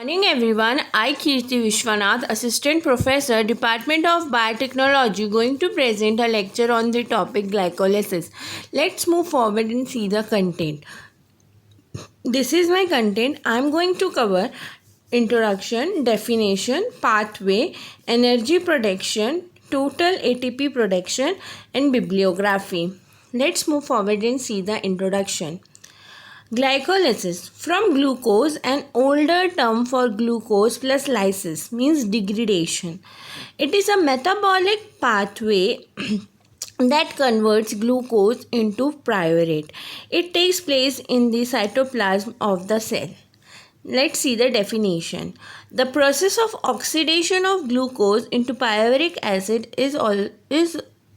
Morning everyone, I Kirti Vishwanath, Assistant Professor, Department of Biotechnology, going to present a lecture on the topic glycolysis. Let's move forward and see the content. This is my content. I am going to cover introduction, definition, pathway, energy production, total ATP production and bibliography. Let's move forward and see the introduction. Glycolysis, from glucose, an older term for glucose plus lysis, means degradation. It is a metabolic pathway that converts glucose into pyruvate. It takes place in the cytoplasm of the cell. Let's see the definition. The process of oxidation of glucose into pyruvic acid is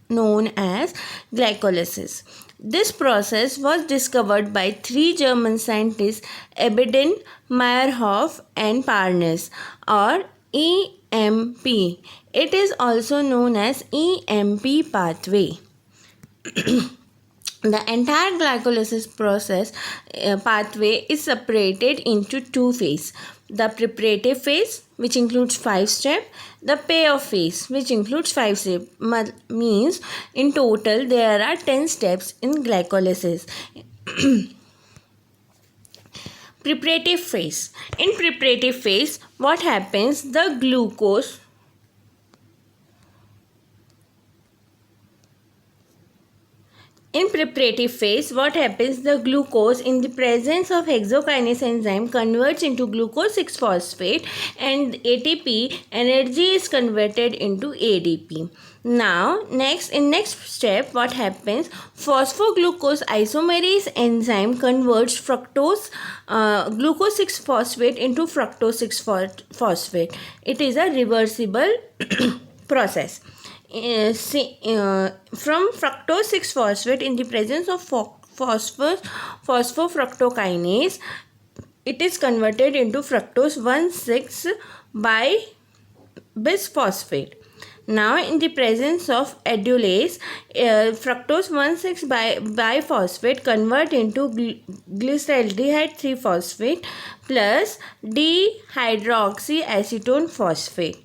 known as glycolysis. This process was discovered by three German scientists, Ebeden, Meyerhof, and Parnas, or EMP. It is also known as EMP pathway. The entire glycolysis process pathway is separated into two phases. The preparative phase, which includes 5 steps, the payoff phase, which includes 5 steps. Means in total there are 10 steps in glycolysis. Preparative phase. In preparative phase, what happens? The glucose In preparative phase, what happens? The glucose in the presence of hexokinase enzyme converts into glucose 6-phosphate and ATP energy is converted into ADP. Now, next step, what happens? Phosphoglucose isomerase enzyme converts glucose 6-phosphate into fructose 6-phosphate. It is a reversible process. From fructose 6-phosphate in the presence of phosphofructokinase, it is converted into fructose 1,6 bisphosphate. Now, in the presence of adulase, fructose 1,6 biphosphate convert into glyceraldehyde 3-phosphate plus dihydroxyacetone phosphate.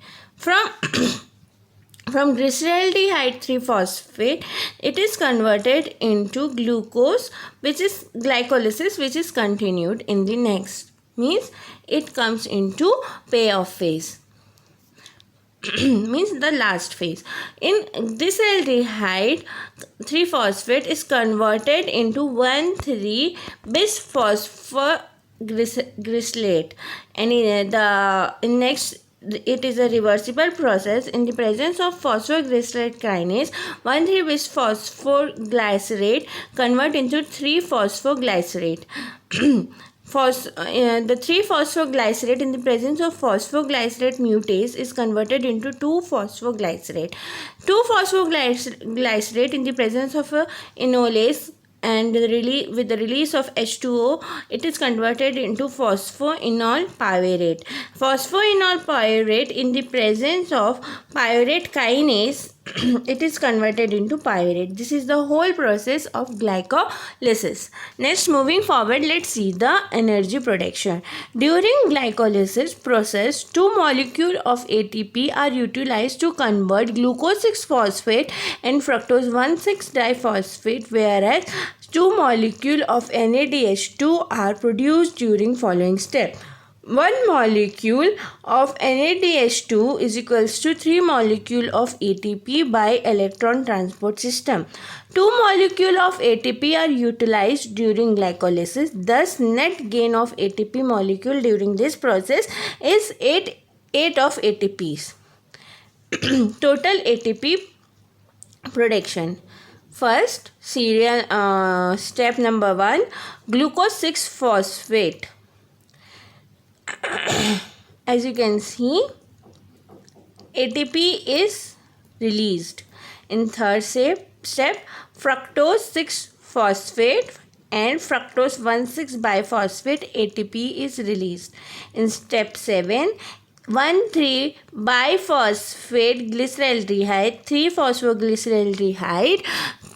From glyceraldehyde 3-phosphate, it is converted into glucose, which is glycolysis, which is continued in the next. Means it comes into payoff phase. Means the last phase. In glyceraldehyde 3-phosphate is converted into 1,3-bisphosphoglycerate, and in next it is a reversible process. In the presence of phosphoglycerate kinase, 1,3-bisphosphoglycerate convert into 3-phosphoglycerate. The 3-phosphoglycerate in the presence of phosphoglycerate mutase is converted into 2-phosphoglycerate. 2-phosphoglycerate in the presence of enolase and with the release of H2O, it is converted into phosphoenol pyruvate. Phosphoenol pyruvate in the presence of pyruvate kinase, it is converted into pyruvate. This is the whole process of glycolysis. Next, moving forward, let's see the energy production. During glycolysis process, 2 molecules of ATP are utilized to convert glucose 6-phosphate and fructose 1,6-diphosphate, whereas 2 molecules of NADH2 are produced during following step. 1 molecule of NADH2 is equals to 3 molecule of ATP by electron transport system. 2 molecule of ATP are utilized during glycolysis. Thus, net gain of ATP molecule during this process is 8 of ATPs. Total ATP production. First, step number 1, glucose 6-phosphate. As you can see, ATP is released. In third step, fructose 6-phosphate and fructose 1,6-biphosphate ATP is released. In step 7, 1,3-biphosphate glyceraldehyde 3-phosphoglyceraldehyde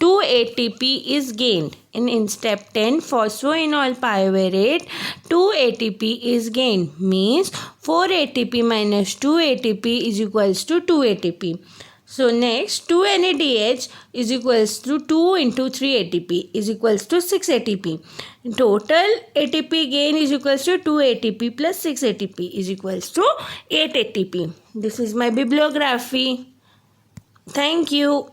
2 ATP is gained. In step 10, phosphoenol pyruvate, 2 ATP is gained. Means 4 ATP minus 2 ATP is equals to 2 ATP. So next, 2 NADH is equals to 2 into 3 ATP is equals to 6 ATP. Total ATP gain is equals to 2 ATP plus 6 ATP is equals to 8 ATP. This is my bibliography. Thank you.